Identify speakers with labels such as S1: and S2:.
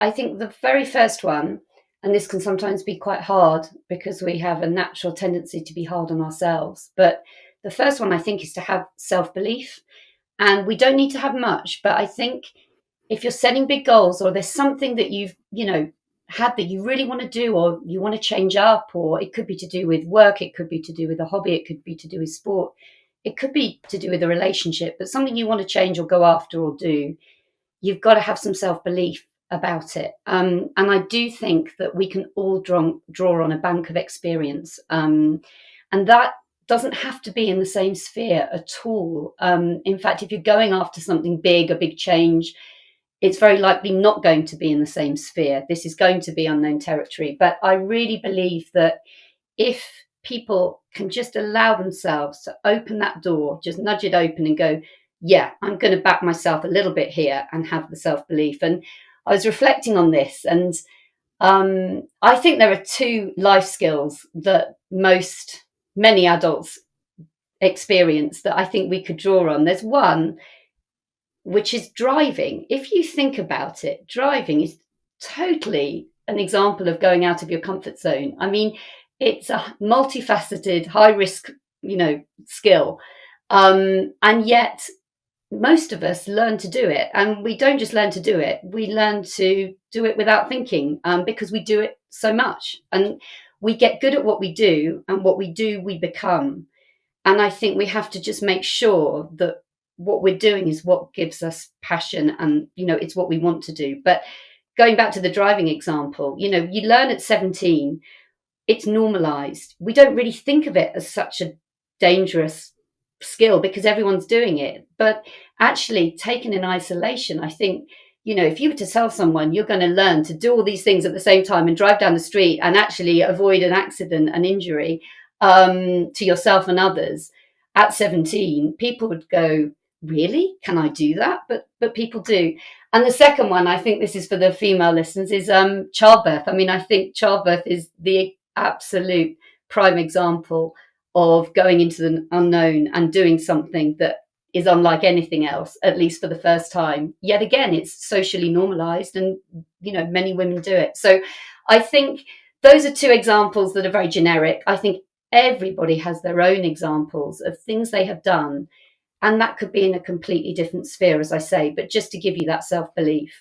S1: I think the very first one, and this can sometimes be quite hard because we have a natural tendency to be hard on ourselves, but the first one I think is to have self-belief. And we don't need to have much, but I think if you're setting big goals, or there's something that you've, had that you really want to do, or you want to change up, or it could be to do with work, it could be to do with a hobby, it could be to do with sport, it could be to do with a relationship, but something you want to change or go after or do, you've got to have some self-belief about it. And I do think that we can all draw on a bank of experience. And that doesn't have to be in the same sphere at all. In fact, if you're going after something big, a big change, it's very likely not going to be in the same sphere. This is going to be unknown territory. But I really believe that if people can just allow themselves to open that door, just nudge it open and go, yeah, I'm going to back myself a little bit here and have the self-belief. And I was reflecting on this, and I think there are two life skills that many adults experience that I think we could draw on. There's one, which is driving. If you think about it, driving is totally an example of going out of your comfort zone. I mean, it's a multifaceted, high risk, skill. And yet most of us learn to do it. And we don't just learn to do it, we learn to do it without thinking, because we do it so much. And we get good at what we do, and what we do, we become. And I think we have to just make sure that what we're doing is what gives us passion, and, it's what we want to do. But going back to the driving example, you learn at 17, it's normalized. We don't really think of it as such a dangerous skill because everyone's doing it. But actually, taken in isolation, I think, if you were to tell someone you're going to learn to do all these things at the same time and drive down the street and actually avoid an accident, an injury, to yourself and others at 17, people would go, really? Can I do that? But people do. And the second one, I think this is for the female listeners, is childbirth. I mean, I think childbirth is the absolute prime example of going into the unknown and doing something that is unlike anything else, at least for the first time. Yet again, it's socially normalized, and many women do it. So I think those are two examples that are very generic. I think everybody has their own examples of things they have done, and that could be in a completely different sphere, as I say, but just to give you that self-belief.